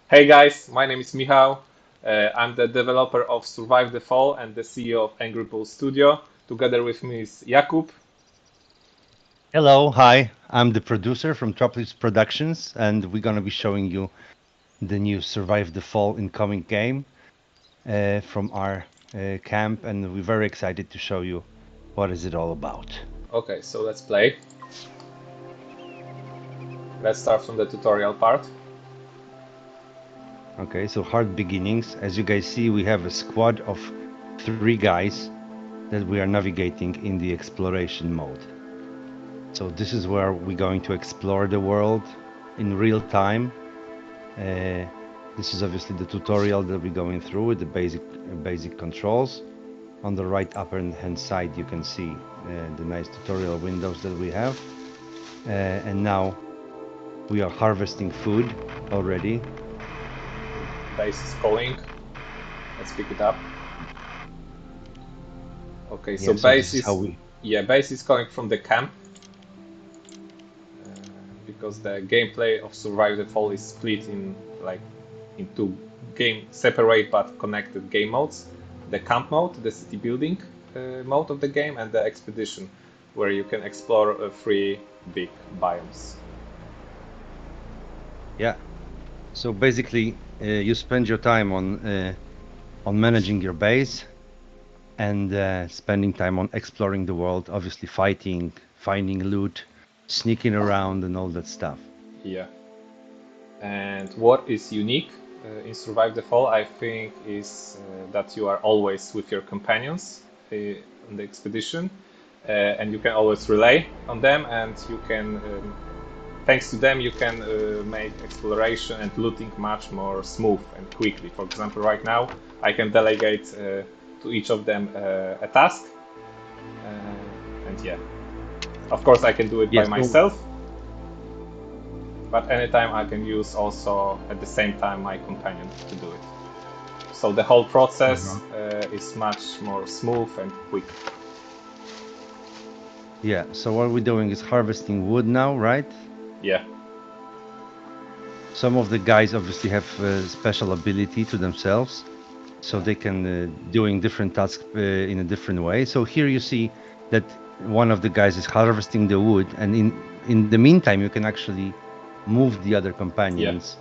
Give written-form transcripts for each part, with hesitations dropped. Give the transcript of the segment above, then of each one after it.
Hey guys, my name is Michał. I'm the developer of Survive the Fall and the CEO of Angry Bull Studio. Together with me is Jakub. Hello, hi. I'm the producer from Toplitz Productions, and we're gonna be showing you the new Survive the Fall incoming game from our camp, and we're very excited to show you what is it all about. Okay, so let's play. Let's start from the tutorial part. Okay, so hard beginnings. As you guys see, we have a squad of 3 guys that we are navigating in the exploration mode. So this is where we're going to explore the world in real time. Uh, this is obviously the tutorial that we're going through with the basic controls. On the right upper hand side, you can see the nice tutorial windows that we have. And now we are harvesting food already. Base is calling. Let's pick it up. Okay, so Yeah, so this is how base is calling from the camp because the gameplay of Survive the Fall is split in like into game separate but connected game modes. The camp mode, the city building mode of the game, and the expedition, where you can explore three big biomes. yeah. So basically, you spend your time on managing your base and spending time on exploring the world, obviously fighting, finding loot, sneaking around, and all that stuff. Yeah. And what is unique in Survive the Fall, I think, is that you are always with your companions on the expedition, and you can always rely on them, and you can, thanks to them, you can make exploration and looting much more smooth and quickly. For example, right now, I can delegate to each of them a task, and yeah, of course, I can do it by Yes. So myself, but anytime I can use also at the same time my companion to do it. So the whole process uh is much more smooth and quick. yeah. So what we're doing is harvesting wood now, right? Yeah, Some of the guys obviously have special ability to themselves, so they can doing different tasks in a different way. So here you see that one of the guys is harvesting the wood, and in the meantime, you can actually move the other yeah, companions,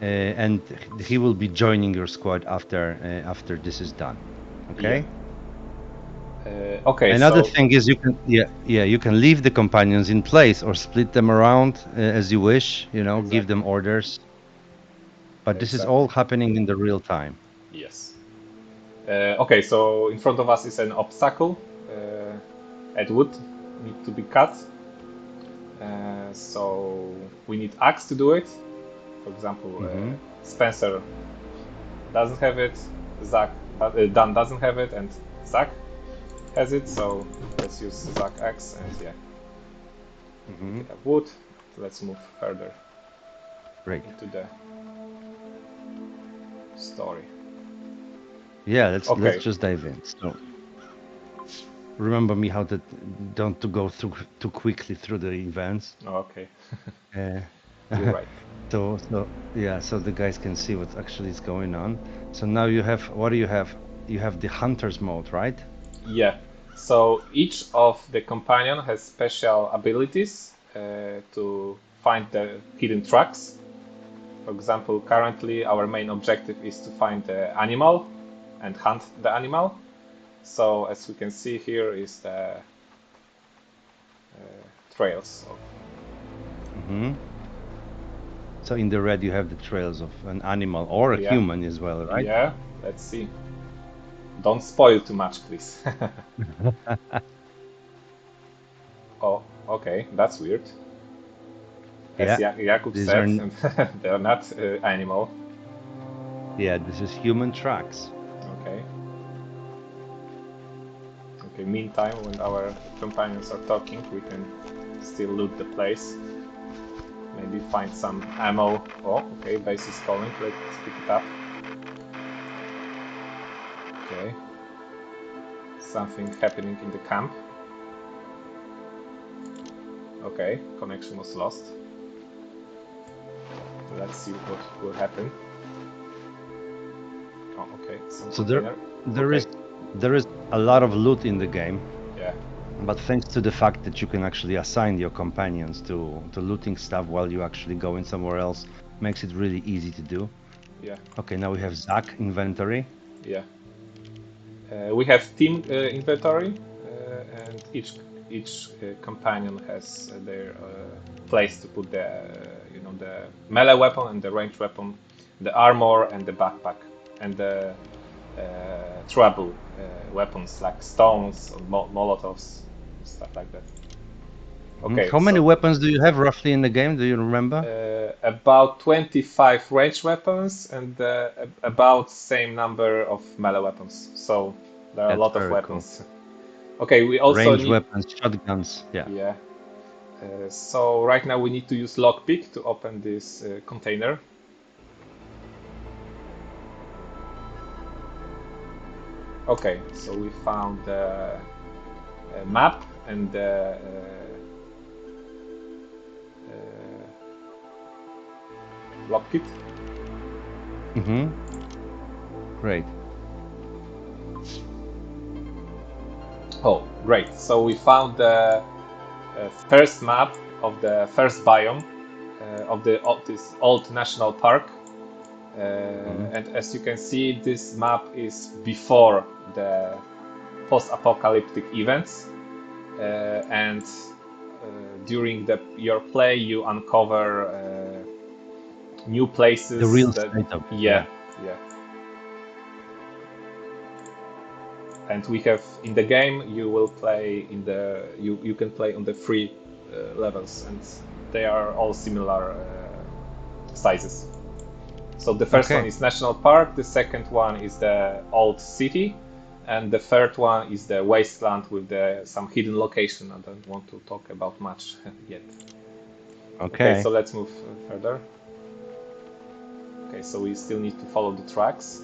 and he will be joining your squad after this is done. yeah. Okay. Okay, Another so thing is you can leave the companions in place or split them around as you wish. Give them exactly, orders. But this is exactly. all happening in the real time. Yes. Okay, so in front of us is an obstacle. At wood need to be cut. So we need axe to do it. For example, Hmm. Spencer doesn't have it. Dan doesn't have it, and Zach has it. So let's use Zach axe, and yeah, Hmm. we have wood. Let's move further Great. into the story. Yeah, let's Okay. just dive in. So remember me how to don't to go through too quickly through the events. Okay. Uh, You're right. so yeah, so the guys can see what actually is going on. So now you have what do you have? You have the hunter's mode, right? Yeah. So each of the companion has special abilities to find the hidden tracks. For example, currently our main objective is to find the animal and hunt the animal. So as we can see here is the trails of Hmm. So in the red you have the trails of an animal or a yeah, human as well, right? yeah. Let's see. Don't spoil too much, please. Oh, okay, that's weird. As Yeah, Jakub these are said, they are not animal. yeah, this is human tracks. Okay. Okay. Meantime, when our companions are talking, we can still loot the place. Maybe find some ammo. Oh, okay. Base is calling. Let's pick it up. Okay. Something happening in the camp. Okay. Connection was lost. let's see what will happen. Oh, okay. Some So container. there is a lot of loot in the game, Yeah. but thanks to the fact that you can actually assign your companions to looting stuff while you actually going somewhere else, makes it really easy to do. Yeah. Okay, now we have Zach inventory. Yeah. We have team inventory, and each companion has their place to put the the melee weapon and the ranged weapon, the armor and the backpack, and the trouble weapons like stones or molotovs, stuff like that. Okay, How many so weapons do you have roughly in the game? Do you remember? about 25 ranged weapons and about same number of melee weapons. So there are a That's lot of very cool. weapons. Okay, we also Range need, weapons, shotguns. Yeah. yeah. So right now we need to use lockpick to open this container. Okay, so we found the map and the lockpick. Great. Oh, great! So we found the first map of the first biome of this old national park. And as you can see, this map is before the post-apocalyptic events, and during your play you uncover new The places real that, state of it. yeah, yeah. And we have in the game, you will play in the you can play on the three levels, and they are all similar sizes. So the first one Okay. is national park, the second one is the old city, and the third one is the wasteland with some hidden location. I don't want to talk about much yet. Okay, Okay. so let's move further. Okay, so we still need to follow the tracks.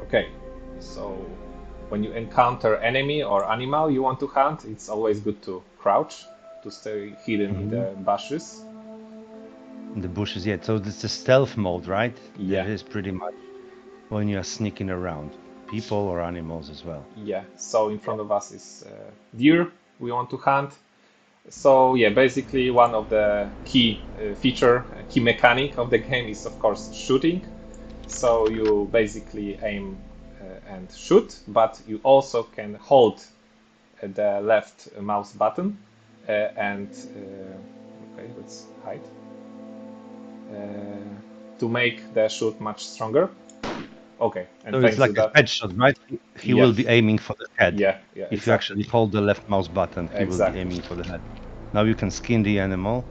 Okay, so when you encounter enemy or animal you want to hunt, it's always good to crouch, to stay hidden in the bushes. In the bushes, yeah. So this is stealth mode, right? That Yeah, is pretty much when you are sneaking around, people or animals as well. yeah. So in front of us is deer we want to hunt. So yeah, basically one of the key key mechanic of the game is of course shooting. So you basically aim and shoot, but you also can hold the left mouse button and okay, let's hide to make the shoot much stronger. Okay, and So it's thanks to like a that, headshot, right? He yeah, will be aiming for the head. yeah, yeah, If you exactly, actually hold the left mouse button, he will be exactly. aiming for the head. Now you can skin the animal.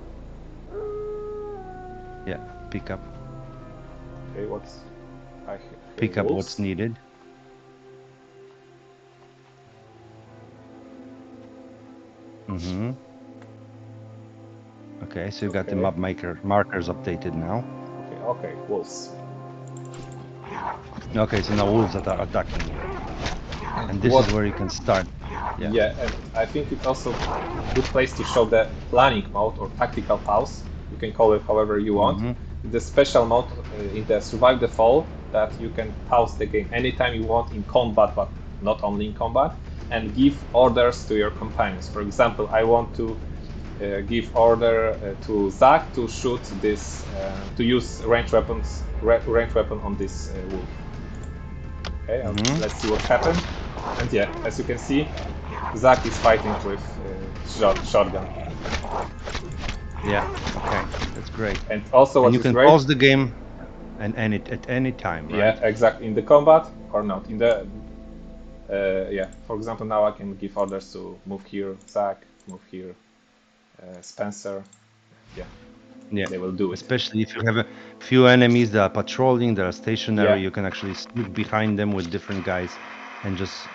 Yeah, pick up Okay, what's I hear pick up what's wolves. needed. Okay, so you got the Okay, markers updated now. okay, okay, wolves. Okay, so now wolves that are attacking you. And this What? is where you can start. Yeah. Yeah, and I think it's also a good place to show the planning mode or tactical pause. You can call it however you want. The special mode in the survive the fall that you can pause the game anytime you want in combat, but not only in combat, and give orders to your companions. For example, I want to give order to Zach to shoot this, to use range weapon on this wolf. Okay, let's see what's happened. And yeah, as you can see, Zach is fighting with shotgun. Yeah. Okay, that's great. And also, And what you is can great, pause the game and end it at any time, right? yeah, exactly, in the combat or not. In the yeah, for example, now I can give orders to move here, Zach, move here, Spencer. Yeah, Yeah. they will do it. Especially if you have a few enemies that are patrolling, that are stationary, Yeah, you can actually sneak behind them with different guys and just,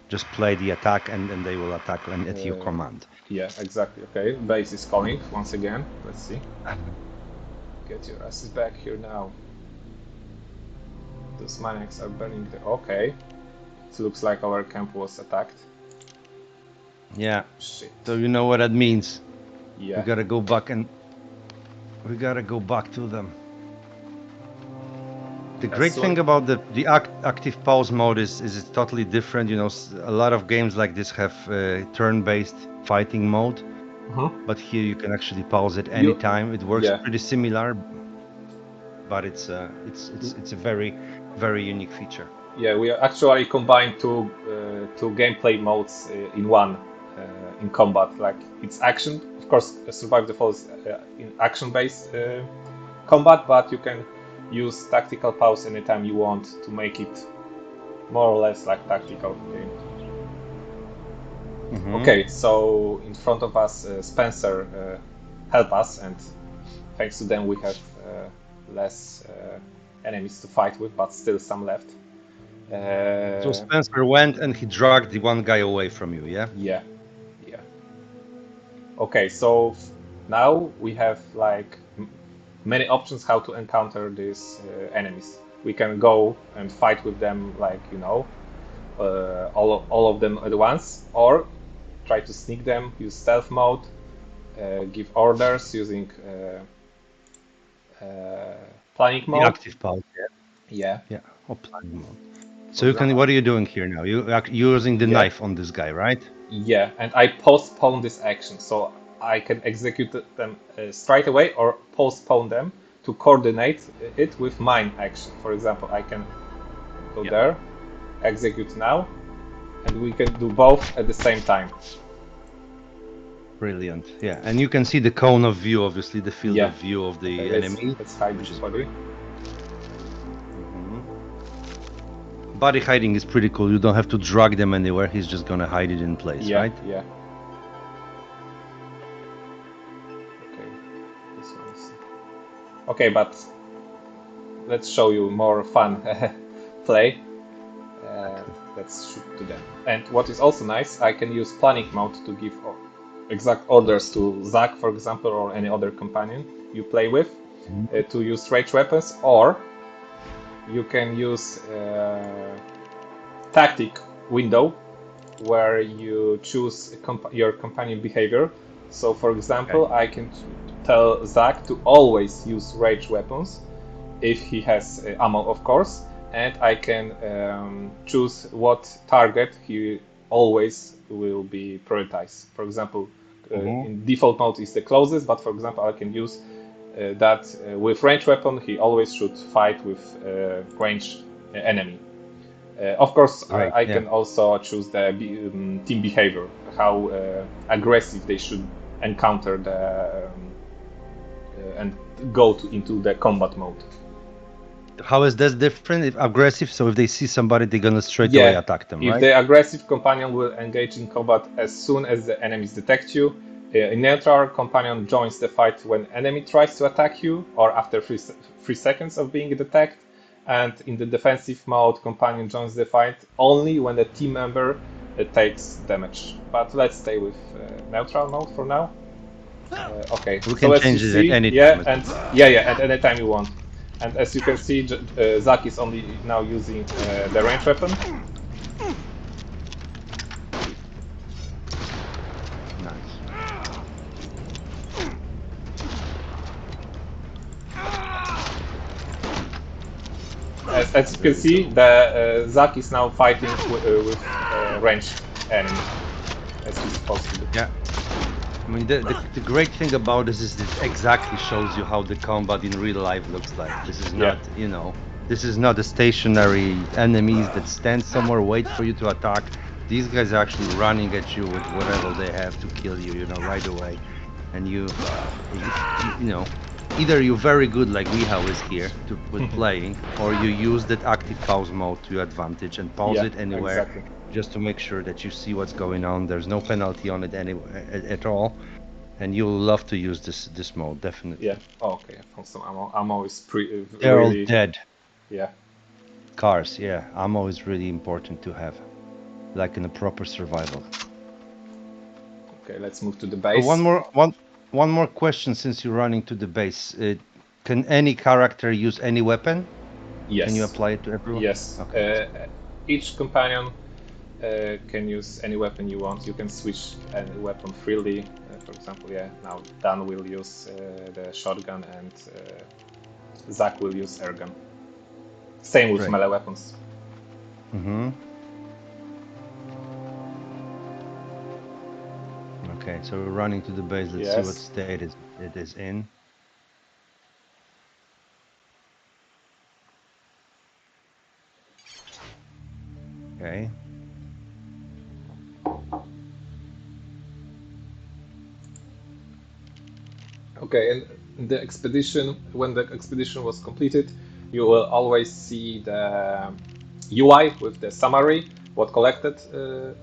just play the attack and they will attack and at your command. yeah, exactly. Okay, base is calling once again. Let's see. Get your asses back here now. Those maniacs are burning the... Okay. It looks like our camp was attacked. Yeah. Shit. So you know what that means. Yeah. We gotta go back and we gotta go back to them. The great thing about the active pause mode is it's totally different. You know, a lot of games like this have turn-based fighting mode, but here you can actually pause it anytime. It works pretty similar, but it's a very unique feature. Yeah, we actually combined two gameplay modes in one in combat. Like it's action, of course. Survive the Fall is in action-based combat, but you can use tactical pause anytime you want to make it more or less like tactical game. Okay, so in front of us, Spencer help us, and thanks to them we have less enemies to fight with, but still some left. So Spencer went and he dragged the one guy away from you, yeah? Yeah. Okay, so now we have like many options how to encounter these enemies. We can go and fight with them, like, you know, all of them at once, or try to sneak them, use stealth mode, give orders using planning mode. The active pause, yeah. Yeah, or planning mode. So you can. What are you doing here now? You're using the knife on this guy, right? Yeah, and I postpone this action, so I can execute them straight away or postpone them to coordinate it with mine action. For example, I can go there, execute now, and we can do both at the same time. Brilliant. Yeah, and you can see the cone of view, obviously the field of view of the enemy. Let's hide this body. Body hiding is pretty cool. You don't have to drag them anywhere. He's just gonna hide it in place, right? Yeah. Okay, this one's... Okay, but let's show you more fun play. Let's shoot to them. And what is also nice, I can use planning mode to give exact orders to Zach, for example, or any other companion you play with, to use ranged weapons, or you can use tactic window where you choose your companion behavior. So, for example, I can tell Zach to always use ranged weapons if he has ammo, of course, and I can choose what target he always will be prioritized. For example, in default mode is the closest, but for example, I can use that with ranged weapon, he always should fight with ranged enemy. Of course, I can also choose the team behavior, how aggressive they should encounter the and go into the combat mode. How is that different? If aggressive, so if they see somebody, they're gonna straight away attack them, right? If the aggressive companion will engage in combat as soon as the enemies detect you. In neutral, companion joins the fight when enemy tries to attack you, or after 3 seconds of being detected. And in the defensive mode, companion joins the fight only when the team member takes damage. But let's stay with neutral mode for now. Okay, we can change it at any time. At any time you want. And as you can see, Zach is only now using the ranged weapon. Nice. As you can see, the Zach is now fighting with ranged enemy, as he's supposed to do. Yeah. I mean, the great thing about this is it exactly shows you how the combat in real life looks like. This is not, you know, this is not a stationary enemies that stand somewhere, wait for you to attack. These guys are actually running at you with whatever they have to kill you, you know, right away. And you know, either you're very good like Michał is here with playing, or you use that active pause mode to your advantage and pause it anywhere. Exactly. Just to make sure that you see what's going on. There's no penalty on it at all, and you'll love to use this mode, definitely. Yeah. Oh, okay. I found some ammo. Ammo is They're really all dead. Yeah. Cars, yeah. Ammo is really important to have, like in a proper survival. Okay, let's move to the base. So one more question, since you're running to the base. Can any character use any weapon? Yes. Can you apply it to everyone? Yes. Okay. Each companion can use any weapon you want. You can switch any weapon freely. For example, yeah, now Dan will use the shotgun and Zach will use airgun. Same with Great. melee weapons. Mm-hmm. Okay, so we're running to the base. Let's see what Yes. state it is in. Okay. Okay, and the expedition, when the expedition was completed, you will always see the UI with the summary, what collected,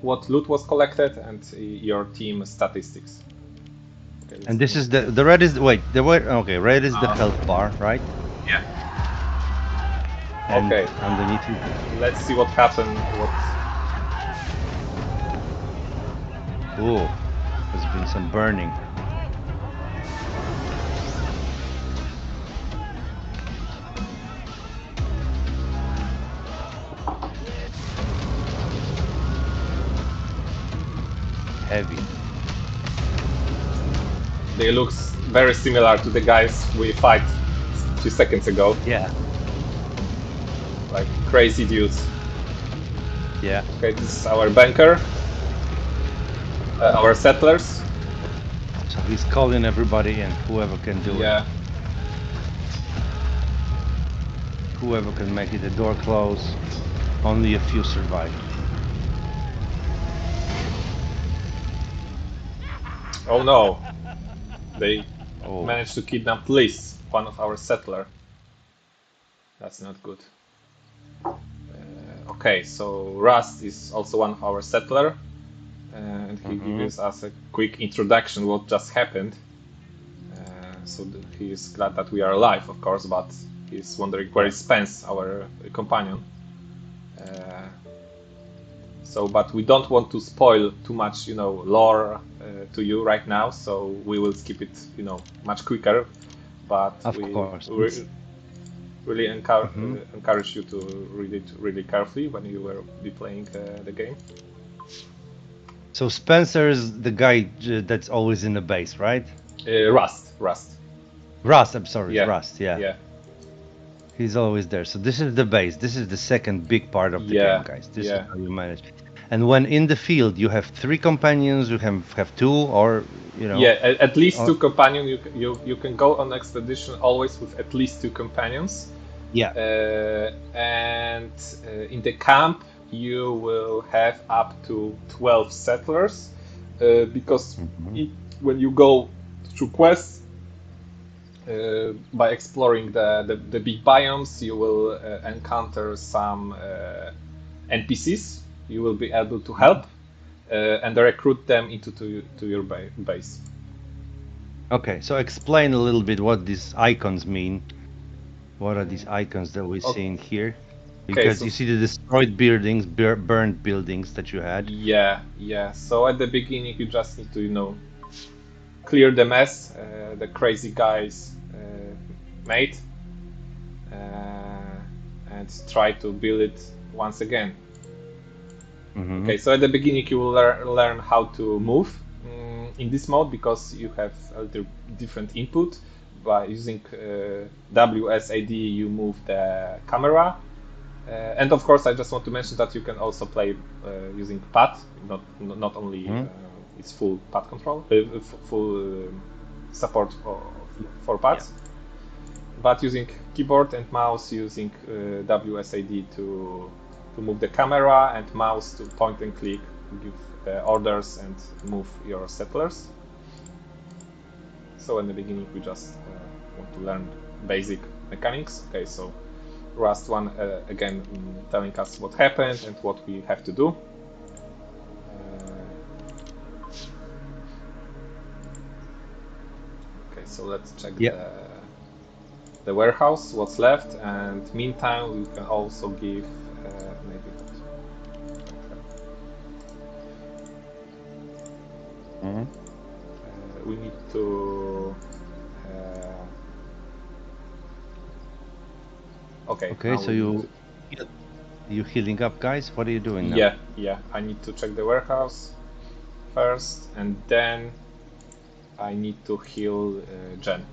what loot was collected, and your team statistics. Okay, And let's this move is to. the red is wait the red. Okay, red is the Uh, health bar, right? yeah. And Okay, underneath it. let's see what happened. What? Oh, there's been some burning. Heavy. They looks very similar to the guys we fight a few seconds ago, Yeah. like crazy dudes. Yeah. Okay, this is our banker, our settlers. So he's calling everybody and whoever can do it. Yeah. Whoever can make it. The door close. Only a few survive. Oh no, they Oh. managed to kidnap Liz, one of our settler. That's not good. Okay, so Rust is also one of our settler, and he Mm-hmm. gives us a quick introduction what just happened. So he is glad that we are alive, of course, but he's wondering where Yeah. is Spence, our companion. Uh, so, but we don't want to spoil too much, lore to you right now. So we will skip it, much quicker. But Of we course. really Mm-hmm. encourage you to read it really carefully when you will be playing the game. So Spencer's the guy that's always in the base, right? Rust. Rust, I'm sorry, Yeah, Rust, yeah. yeah, He's always there. So this is the base. This is the second big part of the game, yeah, guys. This is yeah. how you manage. And when in the field, you have three companions, you can have two, or Yeah, at least or, two companions. You can go on expedition always with at least two companions. yeah. And in the camp you will have up to 12 settlers because Hmm. when you go through quests by exploring the big biomes you will encounter some NPCs you will be able to help and recruit them to your base. Okay, so explain a little bit what these icons mean. What are these icons that we're seeing here? Okay, Because so you see the destroyed buildings, burned buildings that you had. yeah. So at the beginning, you just need to, clear the mess the crazy guys made, and try to build it once again. Hmm. Okay, so at the beginning, you will learn how to move in this mode because you have a little different input. By using WSAD, you move the camera. And of course, I just want to mention that you can also play using pad, not only Hmm. its full pad control, full support for Yeah. pads, but using keyboard and mouse, using WSAD to move the camera and mouse to point and click, give orders and move your settlers. So in the beginning, we just want to learn basic mechanics. Okay, so Rust 1 again telling us what happened and what we have to do. Okay, so let's check Yeah. the warehouse, what's left, and meantime we can also give maybe Hmm. we need to Okay, Okay, now so we need to. you healing up, guys? What are you doing now? Yeah. I need to check the warehouse first, and then I need to heal Jen.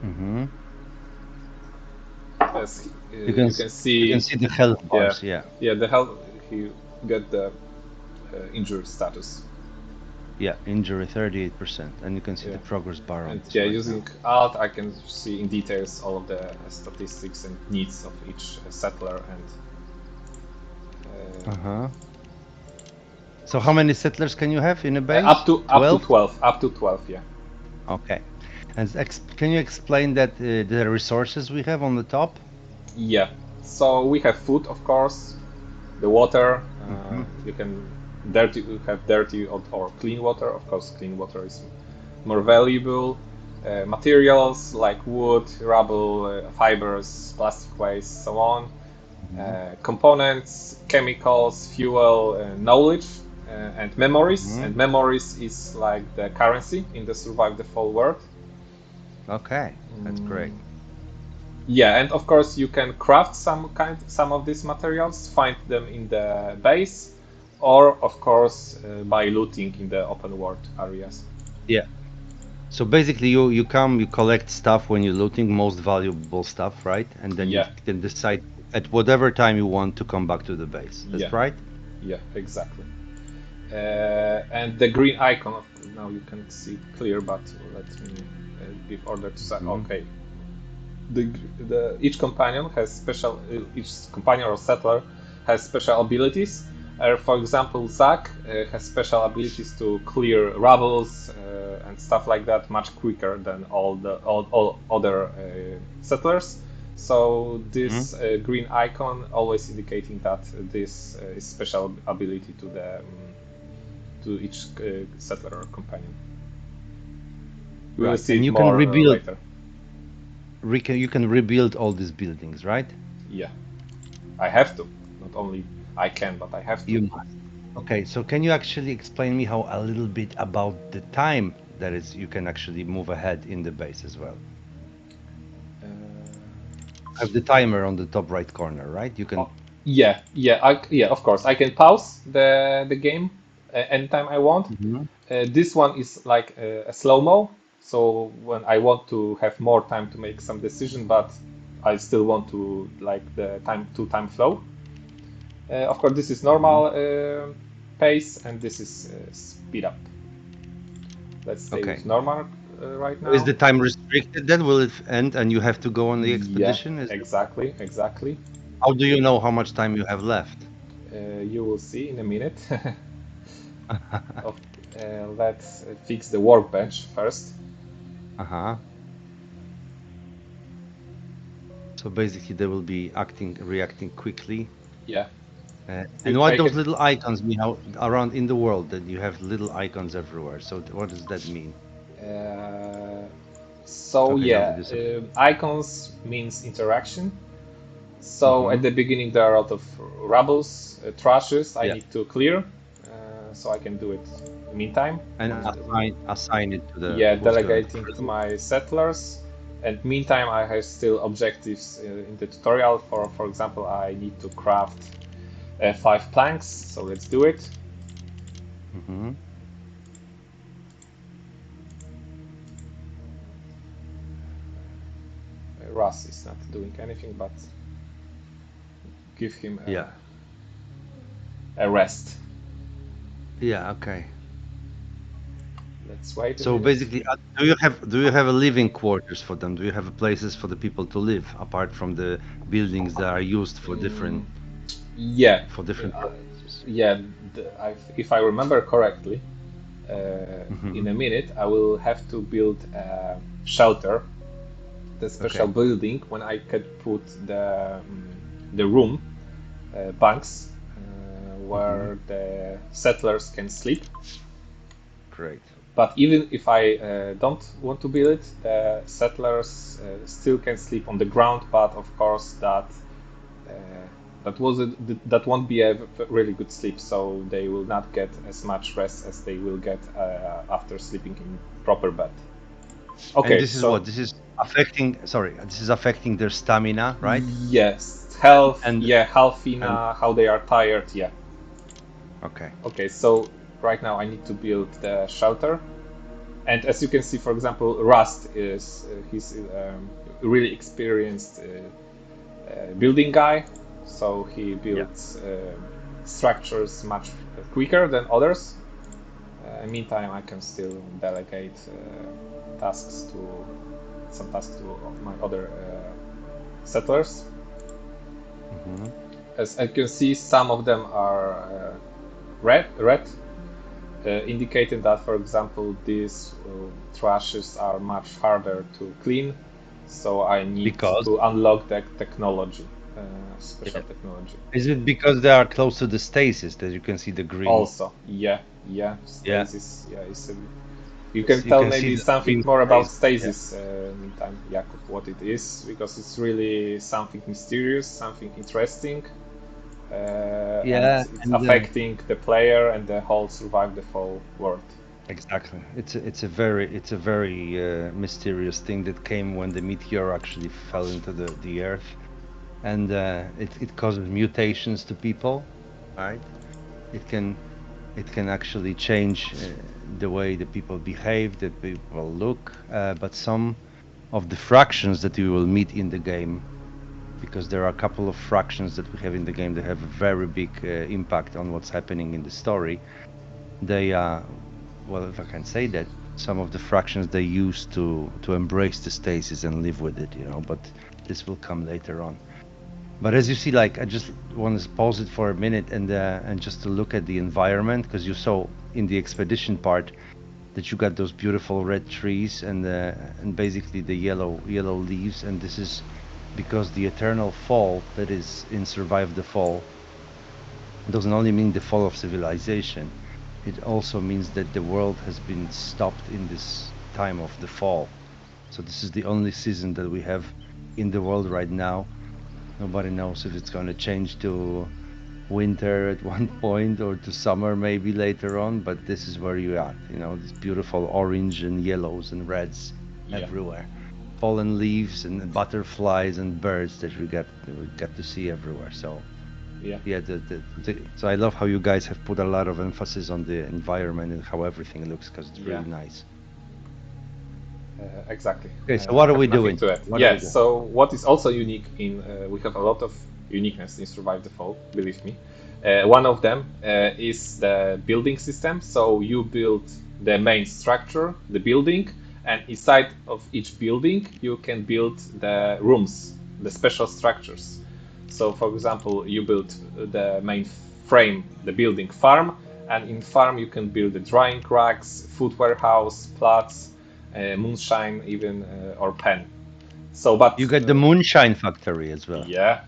Mm-hmm. As You can you can you can see, see the health yeah, bars. Yeah, the health, he get the injury status. yeah. Injury 38%, and you can see Yeah, the progress bar on and this yeah, right using now. Alt, I can see in details all of the statistics and needs of each settler and. Uh huh. So how many settlers can you have in a Up base? to 12? 12, up to 12, yeah. Okay. And can you explain that the resources we have on the top? Yeah. So we have food, of course, the water. Mm-hmm. You can have dirty or clean water. Of course, clean water is more valuable. Materials like wood, rubble, fibers, plastic waste, so on. Mm-hmm. Components, chemicals, fuel, knowledge, and memories. Mm-hmm. And memories is like the currency in the Survive the Fall world. Okay, that's great. Yeah, and of course you can craft some of these materials, find them in the base, or of course by looting in the open world areas. Yeah. So basically, you come, you collect stuff when you're looting, most valuable stuff, right? And then you Yeah, can decide at whatever time you want to come back to the base. yeah, That's right? yeah, exactly. And the green icon, now you can see it clear, but let me give order to say, Mm-hmm. okay. Each companion has special, each companion or settler has special abilities. For example, Zach has special abilities to clear rubbles and stuff like that much quicker than all other settlers. So Mm-hmm. this green icon always indicating that this is special ability to the to each settler or companion. We will Right. see And it you can more rebuild, later. you can rebuild all these buildings, right? Yeah, I have to. Not only I can, but I have to. You must. Okay, so can you actually explain me how a little bit about the time that is you can actually move ahead in the base as well? Uh, Have the timer on the top right corner, right? You can. oh, yeah. Of course, I can pause the game anytime I want. Mhm. This one is like a slow mo. So when I want to have more time to make some decision, but I still want to like the time flow. Of course, this is Mhm. normal pace, and this is speed up. Let's stay Okay. with normal right So is now. the time restricted then? Will it end and you have to go on the Yeah, expedition? Is exactly. how do you know how much time you have left? You will see in a minute. of, let's fix the workbench first. Uh-huh. So basically they will be reacting quickly. Yeah, And what I those can. little icons mean how around in the world that you have little icons everywhere. So what does that mean? Uh, so Okay, now they yeah, disappear. icons means interaction. So at Mm-hmm. the beginning there are a lot of rubbles, trashes I Yeah. need to clear. So I can do it in the meantime. And assign it to the Yeah, who's gonna delegating to clean. my settlers. And meantime, I have still objectives in the tutorial. For example, I need to craft 5 planks. So let's do it. Mm-hmm. Russ is not doing anything, but give him Yeah. a rest. Yeah, okay. Let's wait a So minute. basically, do you have a living quarters for them? Do you have places for the people to live apart from the buildings that are used for different Mm, yeah, uh, purposes? yeah. If I remember correctly, Hmm. in a minute I will have to build a shelter, the special Okay, building when I could put the room bunks hmm, where the settlers can sleep. great. But even if I don't want to build it, the settlers still can sleep on the ground. But of course, uh, that won't be a really good sleep. So they will not get as much rest as they will get after sleeping in proper bed. And Okay, this is so what this is. affecting. Sorry, this is affecting their stamina, right? Yes, health, And yeah, and healthina, how they are tired, yeah. okay, Okay, so right now I need to build the shelter. And as you can see, for example, Rust is he's really experienced building guy, so he yeah. builds structures much quicker than others. In meantime, I can still delegate tasks to some tasks to my other settlers. Hmm. As I can see, some of them are red, indicating that, for example, these trashes are much harder to clean. So I need Because to unlock that technology, yeah. special technology. Is it because they are close to the stasis that you can see the green? Also, yeah, yeah, Yeah, stasis. Yeah, you can so you tell can see maybe the something green more about stasis. Yeah, stasis meantime, Jakub, what it is, because it's really something mysterious, something interesting, and yeah, it's and affecting the player and the whole survive the fall world. exactly. It's a very mysterious thing that came when the meteor actually fell into the earth, and it causes mutations to people, right? It can it can actually change the way the people behave, that people look, but some of the fractions that you will meet in the game, because there are a couple of fractions that we have in the game that have a very big impact on what's happening in the story. They well, if I can say that, some of the fractions they use to embrace the stasis and live with it, but this will come later on. But as you see, like, I just want to pause it for a minute and just to look at the environment, because you saw in the expedition part that you got those beautiful red trees and basically the yellow leaves, and this is because the eternal fall that is in Survive the Fall doesn't only mean the fall of civilization, it also means that the world has been stopped in this time of the fall. So this is the only season that we have in the world right now. Nobody knows if it's going to change to winter at one point or to summer maybe later on, but this is where you're at. This beautiful orange and yellows and reds Yeah, everywhere. Fallen leaves and butterflies and birds that we get to see everywhere. So yeah, yeah, so I love how you guys have put a lot of emphasis on the environment and how everything looks because it's yeah. really nice. Exactly. Okay, so I what are have we nothing doing? to add. What are Yeah. we doing? So what is also unique in we have a lot of uniqueness in Survive the Fall. Believe me. One of them is the building system. So you build the main structure, the building, and inside of each building you can build the rooms, the special structures. So, for example, you build the main frame, the building farm, and in farm you can build the drying racks, food warehouse, plots, moonshine, even or pen. So, but You got the moonshine factory as well. yeah,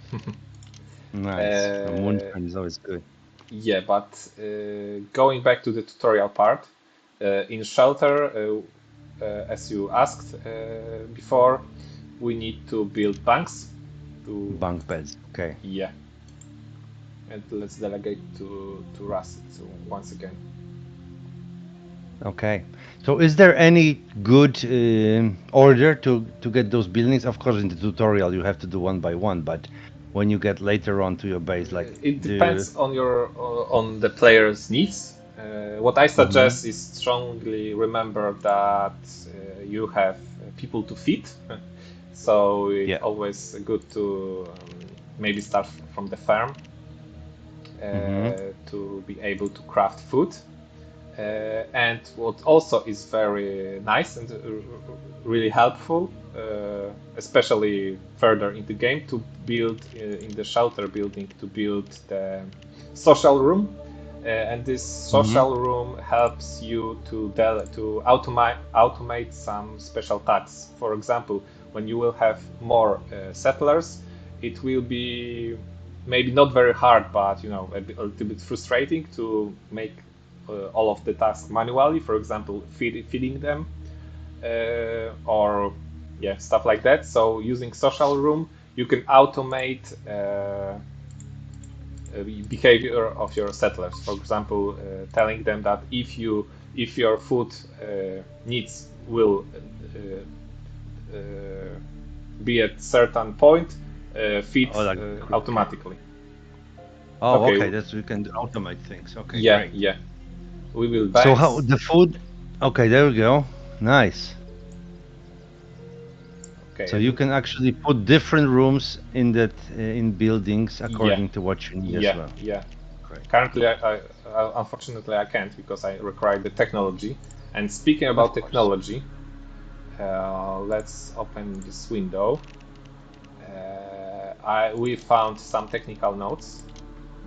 Nice. uh, Moonshine is always good. yeah, but going back to the tutorial part, in shelter, as you asked before, we need to build banks. To Bunk beds. Okay. yeah, and let's delegate to Rust so once again. Okay. So is there any good order to get those buildings? Of course, in the tutorial you have to do one by one, but when you get later on to your base, like It the depends on the player's needs. What I hmm suggest is strongly remember that you have people to feed, so it's yeah. always good to maybe start from the farm hmm to be able to craft food. And what also is very nice and really helpful, especially further in the game, to build in the shelter building to build the social room. And this hmm social room helps you to automate some special tasks. For example, when you will have more settlers, it will be maybe not very hard, but a little bit frustrating to make all of the tasks manually. For example, feeding them or yeah, stuff like that. So using social room, you can automate behavior of your settlers. For example, telling them that if your food needs will be at certain point feed Oh, like automatically. oh, Okay, okay. That's we can automate things. Okay, yeah, great. yeah. We will So how banks. the food? Okay, there we go. Nice. Okay, So you and can actually put different rooms in that in buildings yeah, according to what you need as yeah, well. yeah. Great. Currently, unfortunately I can't because I require the technology. And speaking Of about course. technology, let's open this window. We found some technical notes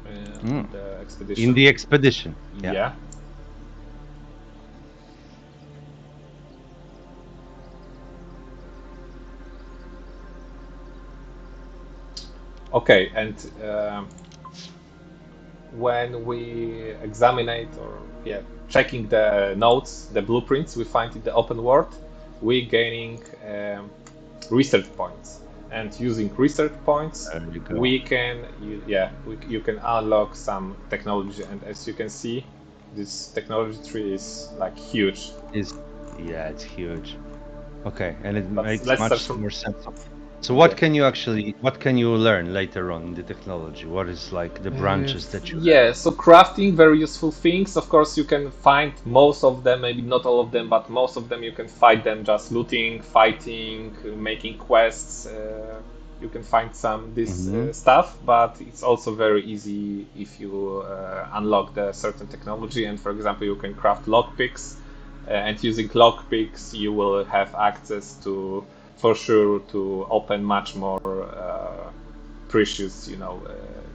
Mm. on the In expedition. the expedition. Yeah. Yeah. Okay, and when we examine it or yeah, checking the notes, the blueprints we find in the open world, we gaining research points. And using research points, There you go. we can you can unlock some technology. And as you can see, this technology tree is like huge. Is yeah, it's huge. Okay, and it But makes let's start much from more sense. So yeah. what can you learn later on in the technology? What is like the branches that you have? Yeah, so crafting, very useful things. Of course, you can find most of them, maybe not all of them, but most of them you can find them just looting, fighting, making quests. You can find some this Hmm. stuff, but it's also very easy if you unlock the certain technology. And for example, you can craft lockpicks, and using lockpicks, you will have access to, for sure, to open much more precious,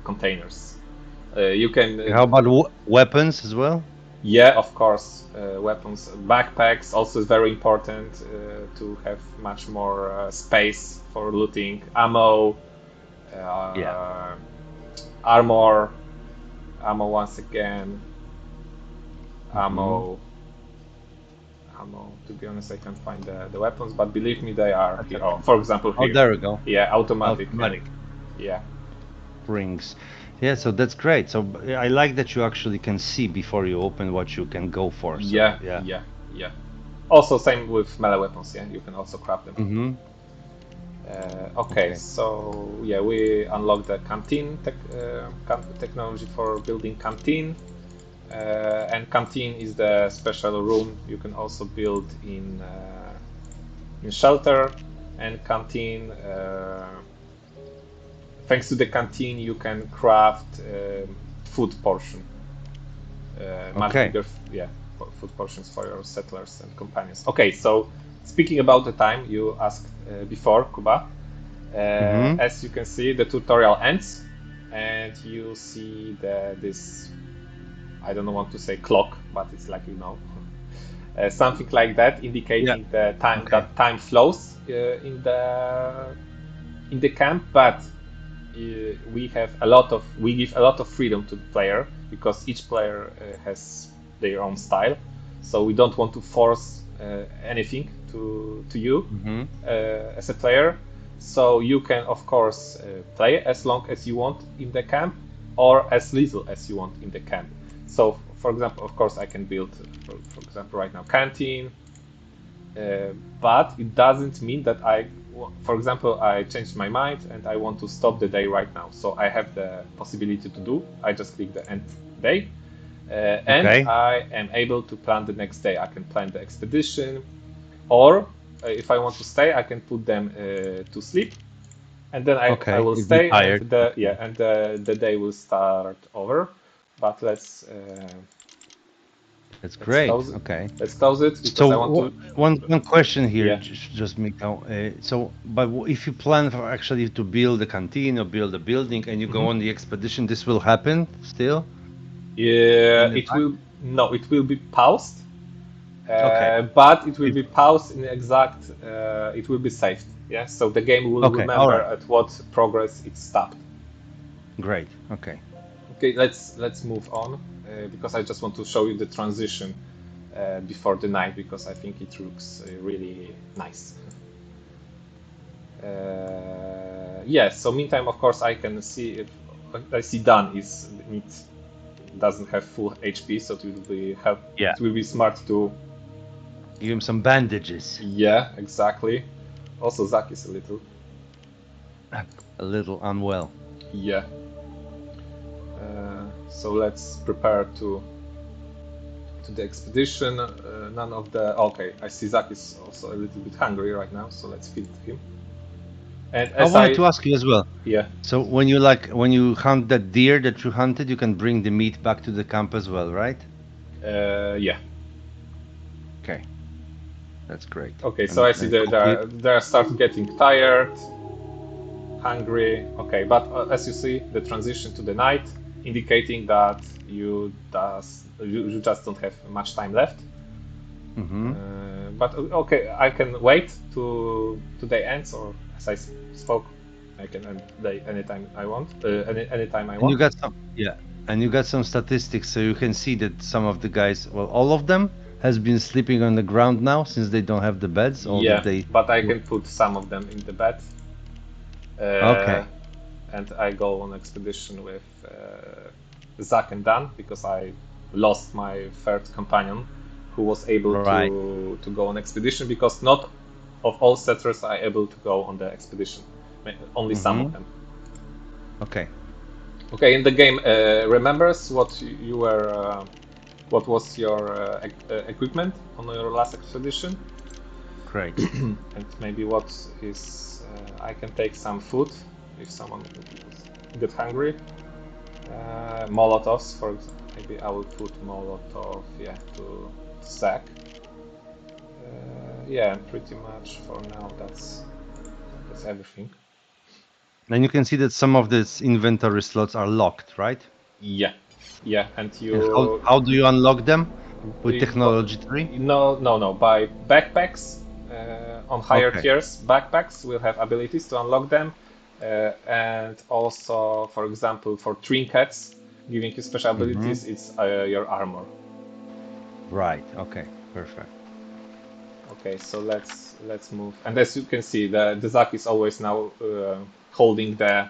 containers. You can, How about weapons as well? yeah, of course, weapons, backpacks also is very important to have much more space for looting, ammo, Yeah. uh, armor, ammo once again, Hmm. ammo, ammo. To be honest, I can't find the weapons, but believe me, they are That's here. Oh, okay. for example, Oh, here, there we go. yeah, automatic, and Automatic yeah, rings. Yeah, so that's great. So I like that you actually can see before you open what you can go for. So yeah, yeah. yeah, yeah. Also, same with melee weapons. Yeah, you can also craft them. Hmm. Okay, Okay. so yeah, we unlocked the technology for building canteen, and canteen is the special room you can also build in shelter. And canteen, thanks to the canteen, you can craft food portion, much Okay. bigger, yeah, food portions for your settlers and companions. Okay, so speaking about the time you asked before, Kuba. Hmm. As you can see, the tutorial ends, and you see this. I don't want to say clock, but it's like something like that, Yeah. indicating the time Okay. that time flows in the camp. But we give a lot of freedom to the player because each player has their own style. So we don't want to force anything to you Hmm. as a player. So you can of course play as long as you want in the camp or as little as you want in the camp. So for example, of course I can build for example right now canteen, but it doesn't mean that for example, I changed my mind and I want to stop the day right now. So I have the possibility to do. I just click the end day, and Okay. I am able to plan the next day. I can plan the expedition, or if I want to stay, I can put them to sleep, and then I Okay. will If you're stay, and tired. Okay. the day will start over. But That's let's great. close it. Okay. Let's close it because So I want to. one question here, Yeah. just Mikhail. So, but if you plan for actually to build a canteen or build a building and you go Mhm. on the expedition, this will happen still in Yeah, the it back? will no, it will be paused, Okay. but it will It, be paused in exact. It will be saved. Yeah, so the game will okay. All remember right. at what progress it stopped. Great. Okay. Okay, let's move on because I just want to show you the transition before the night because I think it looks really nice. Yeah. So meantime, of course, I can see if I see Dan is it doesn't have full HP, so Yeah. it will be smart to. Give him some bandages. Yeah, exactly. Also, Zach is a little. A little unwell. Yeah. So let's prepare to the expedition. None of the. Okay, I see Zach is also a little bit hungry right now, so let's feed him. And I as wanted I, to ask you as well. yeah, So when you hunt that deer that you hunted, you can bring the meat back to the camp as well, right? yeah. Okay, that's great. Okay, so I see And that cook it. they start getting tired, hungry. Okay, but as you see, the transition to the night, indicating that you just don't have much time left. Mm-hmm. But okay, I can wait to day ends, or as I spoke, I can end day anytime I want. Anytime I And you want. got some, yeah. And you got some statistics, so you can see that some of the guys, well, all of them has been sleeping on the ground now since they don't have the beds, or did Yeah, they? but I can put some of them in the bed. Uh, Okay, and I go on expedition with Zach and Dan because I lost my third companion, who was able right. to go on expedition because not of all settlers are able to go on the expedition, only some of Mm-hmm. them. Okay. Okay, in the game, remembers what you were, what was your equipment on your last expedition, Great. and maybe what is I can take some food if someone get hungry. Molotovs, for example. Maybe I will put Molotov, yeah, to Zach. Yeah, and pretty much for now that's everything. And you can see that some of these inventory slots are locked, right? Yeah, yeah, and And you how do you unlock them? With but technology tree? no, by backpacks on higher Okay. tiers. Backpacks will have abilities to unlock them, and also, for example, for trinkets, giving you special Mm-hmm. abilities, it's your armor. Right. Okay. Perfect. Okay, so let's move. And as you can see, the Zack is always now holding the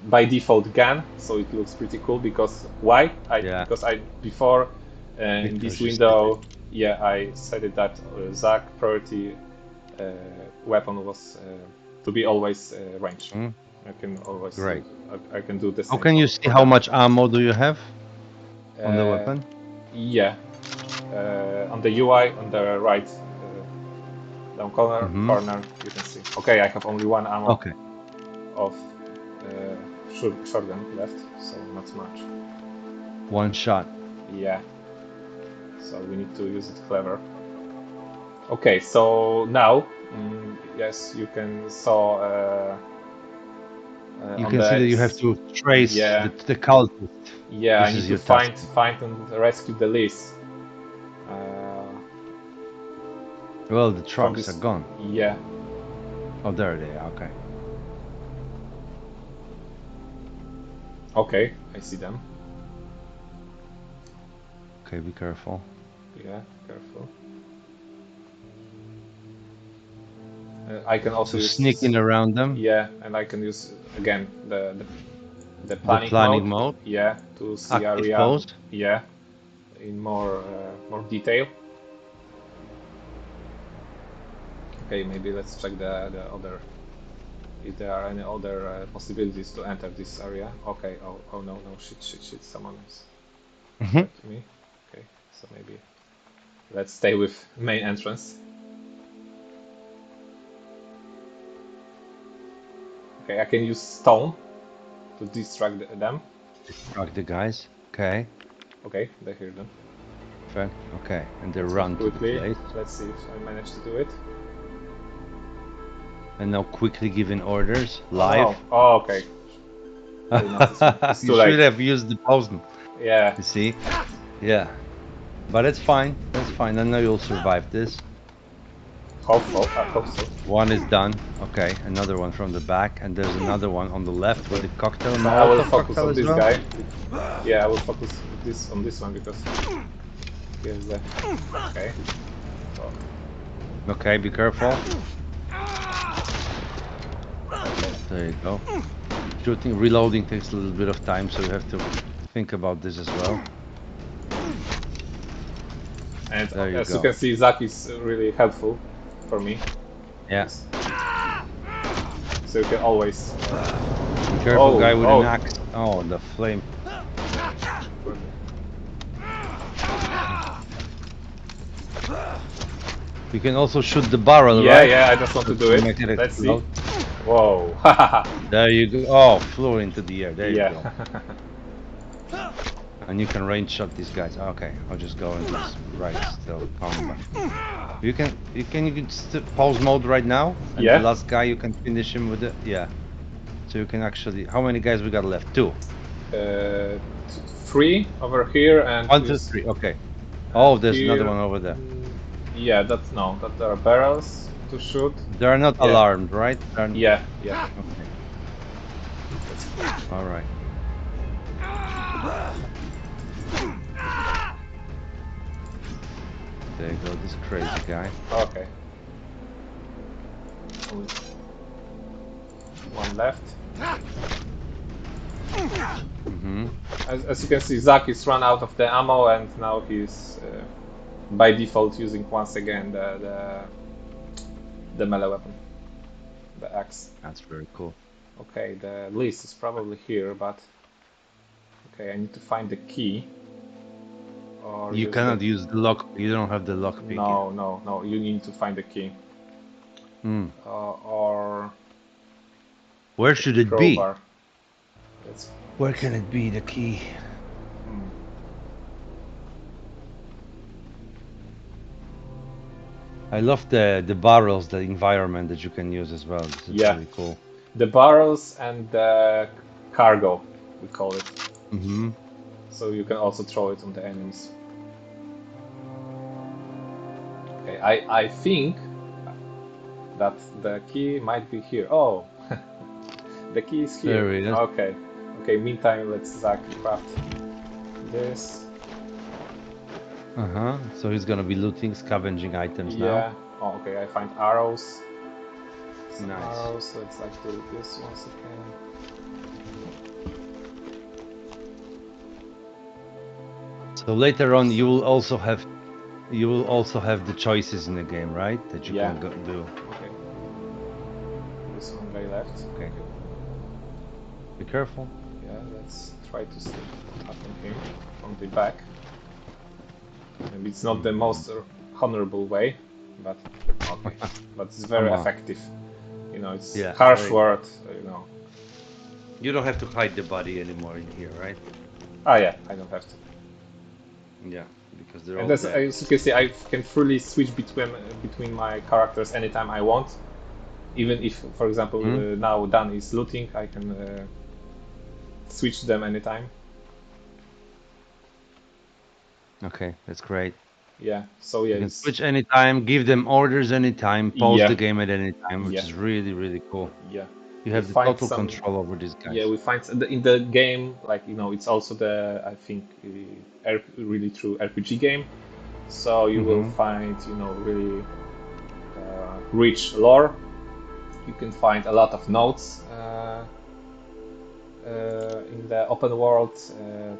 by default gun, so it looks pretty cool. Because why? Yeah. Because I before in this Because you said it. window, yeah, I said it that Zack priority uh, weapon was to be always range. Mm, I can always great. I can do the How same can you see for how them. much ammo do you have on the Uh, weapon? yeah, on the UI on the right down Mm-hmm. corner you can see. Okay, I have only one ammo Okay. of shotgun left, so not much. One shot. Yeah, so we need to use it clever. Okay, so now, yes, you can saw You on can see that you have to trace yeah, the cultist. yeah. I This need is to your task. find and rescue the Liz uh, Well, the from trucks are this. gone. Yeah, Oh, there they are. Okay. okay, I see them. Okay, be careful. Yeah, careful. I can also So sneak use in around them. yeah, and I can use again the The planning mode. planning mode. Yeah, to see Active area. pose. Yeah, in more detail. Okay, maybe let's check the other if there are any other possibilities to enter this area. Okay. Oh no shit. Someone is Hmm. ahead of me. Okay, so maybe let's stay with main entrance. Okay, I can use stone to distract them. Distract the guys. Okay. Okay, they hear them. Perfect. Okay. And they Let's move run to the quickly. place. Let's see if I manage to do it. And now quickly giving orders Oh no. live. Oh, okay. They notice me. It's You too should late. have used the pause. Yeah. You see? Yeah. But it's fine. That's fine. I know you'll survive this. Hopeful. I hope so. One is done. Okay. Another one from the back. And there's another one on the left with Okay. the cocktail, So I will Molotov focus cocktail on as this well. guy. Yeah, I will focus this on this one because he has the. Okay. So, Okay. Be careful. okay. There you go. Shooting, reloading takes a little bit of time, so you have to think about this as well. And There you as you go. can see, Zach is really helpful for me. Yeah. He's so you can always. Be careful, guy with an Oh, axe. Oh, the flame. You can also shoot the barrel, yeah, right? yeah. I just want to do To it. make it Let's see. explode. Whoa. There you go. Oh, flew into the air. There you Yeah. go. And you can range shot these guys. Okay, I'll just go into this right still combat. You can pause mode right now, and the Yeah. last guy you can finish him with it. Yeah. So you can actually. How many guys we got left? Two. Uh, 3 over here and One, two, is three. Okay. and Oh, there's another here. one over there. Yeah, that's no. That there are barrels to shoot. They are not Yeah. alarmed, right? Yeah. Yeah. Okay. That's cool. All right. There you go. This crazy guy. Okay. Only one left. Mm-hmm. As you can see, Zach is run out of the ammo, and now he's by default using once again the melee weapon, the axe. That's very cool. Okay, the list is probably here, but okay, I need to find the key or You use the. cannot use the lock. You don't have the lock picking. No, no, no. You need to find the key Hmm. or Where the should it be? crowbar. Let's. Where can it be? The key. Hmm. I love the barrels, the environment that you can use as well. This is Yeah, really cool. the barrels and the cargo, we call it. Mm-hmm. So you can also throw it on the enemies. Okay, I think that the key might be here. Oh, the key is here. There it is. Okay, okay. Meantime, let's Zach craft this. Uh-huh. So he's gonna be looting, scavenging items now. Yeah. Oh, okay. I find arrows. Some Nice. arrows. Let's like do this once again. So later on, you will also have the choices in the game, right? That you Yeah. can go do. Okay. This one guy left. Okay. Be careful. Yeah. Let's try to sneak up on him from the back. Maybe it's not the most honorable way, but okay. But it's very Come on. effective. You know, it's Yeah, harsh very. word. You know. You don't have to hide the body anymore in here, right? Ah, yeah. I don't have to. Yeah, because they're And all dead. as you can see, I can freely switch between my characters anytime I want. Even if, for example, now Dan is looting, I can switch them anytime. Okay, that's great. Yeah. So yeah, You can it's switch anytime, give them orders anytime, pause the yeah, game at any time, which yeah, is really, really cool. yeah. You We have the find total some. control over these Yeah, guys. we find in the game, like you know, it's also the I think really true RPG game. So you will Mm-hmm. find you know really rich lore. You can find a lot of notes in the open world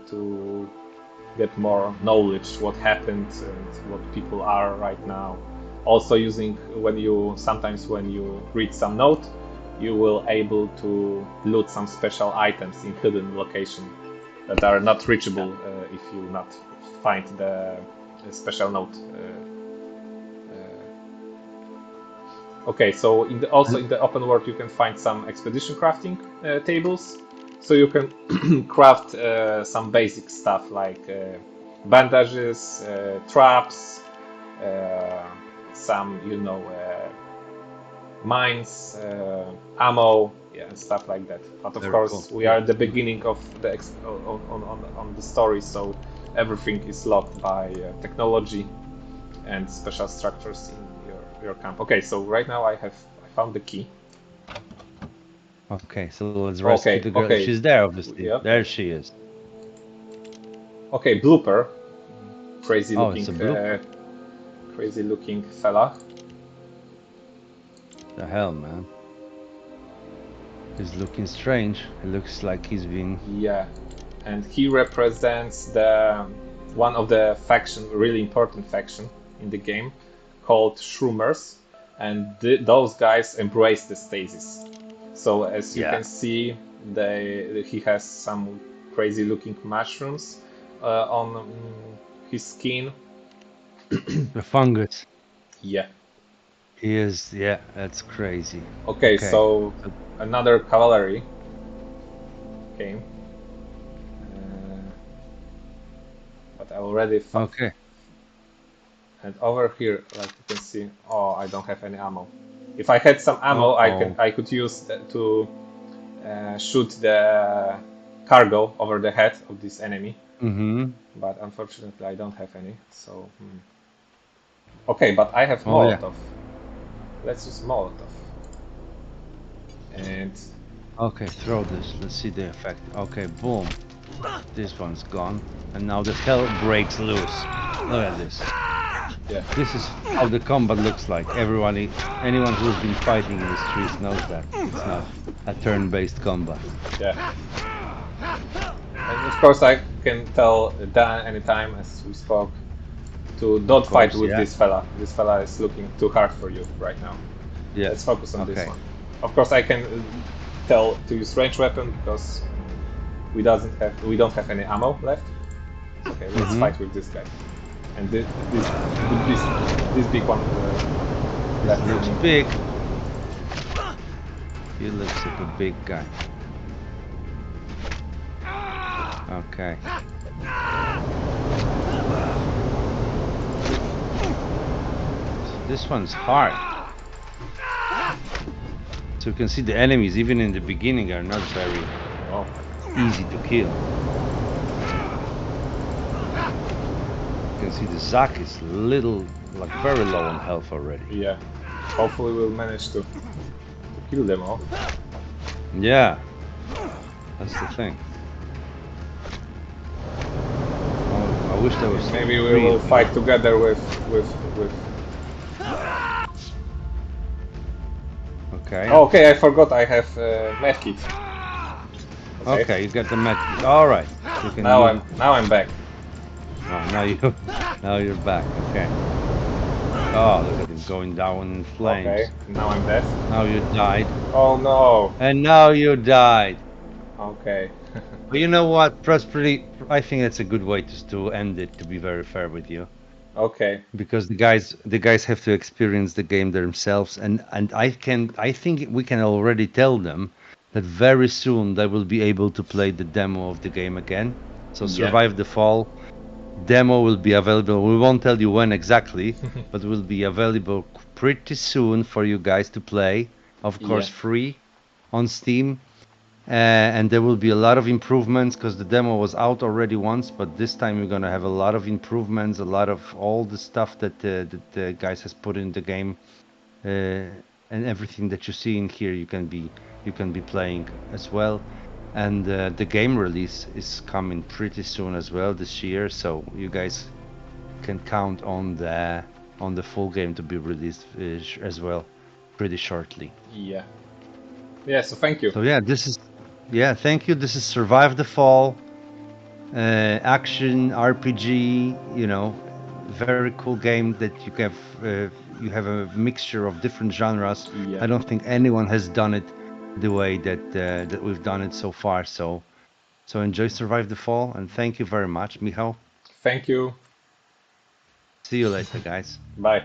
to get more knowledge what happened and what people are right now. Also using sometimes when you read some note, you will able to loot some special items in hidden location that are not reachable if you not find the special note. Okay, so also in the open world you can find some expedition crafting tables, so you can craft some basic stuff like bandages, traps, uh, some you know mines, ammo, yeah, and stuff like that. But of Very cool. course, we Yeah. are at the beginning of the on the story, so everything is locked by technology and special structures in your camp. Okay, so right now I found the key. Okay, so let's rescue Okay, the girl. okay, She's there, obviously. yep. There she is. Okay, blooper, Oh, it's a blooper. crazy looking fella. The hell, man. He's looking strange. It looks like he's being. Yeah, and he represents the one of the really important faction in the game, called Shroomers, and those guys embrace the stasis. So as you Yeah. can see, he has some crazy looking mushrooms on his skin. The fungus. Yeah. He is, yeah, that's crazy. Okay, Okay. so So- another cavalry came, uh, but I already Okay. and over here, like you can see, oh, I don't have any ammo. If I had some ammo, Uh-oh. I could use to shoot the cargo over the head of this enemy, Mm-hmm. but unfortunately I don't have any. So okay, but I have Oh, yeah. Molotov. Let's use Molotov. And Okay, throw this. Let's see the effect. Okay, boom. This one's gone. And now the hell breaks loose. Look at this. yeah, This is how the combat looks like. Anyone who's been fighting in the streets knows that. It's not a turn-based combat. yeah. And of course I can tell Dan anytime, as we spoke, to Of don't fight course, with yeah. this fella. This fella is looking too hard for you right now. Yeah. Let's focus on this Okay. one. Of course, I can tell to use range weapon because we don't have any ammo left. Okay, let's Mm-hmm. fight with this guy. And this big one This left to looks me. big. He looks like a big guy. Okay. So this one's hard. So you can see the enemies, even in the beginning, are not very Oh, easy to kill. You can see the Zack is little, like very low on health already. yeah. Hopefully, we'll manage to kill them all. Yeah, that's the thing. Oh, I wish there was Maybe we three will of you. fight together with. Okay. Oh, okay, I forgot I have medkit. Okay, Okay, you got the medkit. All right. So you can use it. now I'm back. Oh, now you, now you're back. Okay. Oh, look at him going down in Okay, flames. now I'm dead. Now you died, Oh no. and now you died. Okay. But you know what? I think that's a good way to end it. To be very fair with you, Okay. because the guys have to experience the game themselves, and I think we can already tell them that very soon they will be able to play the demo of the game again. So Yeah. Survive the Fall demo will be available. We won't tell you when exactly, but will be available pretty soon for you guys to play. Of Yeah. course, free on Steam. And there will be a lot of improvements because the demo was out already once, but this time we're gonna have a lot of improvements, a lot of all the stuff that the guys has put in the game, and everything that you see in here you can be playing as well. And the game release is coming pretty soon as well this year, so you guys can count on the full game to be released as well pretty shortly. Yeah. Yeah, so thank you. So yeah, thank you. This is Survive the Fall, action RPG. Very cool game that you have a mixture of different genres. Yeah. I don't think anyone has done it the way that we've done it so far. So enjoy Survive the Fall, and thank you very much, Michał. Thank you. See you later, guys. Bye.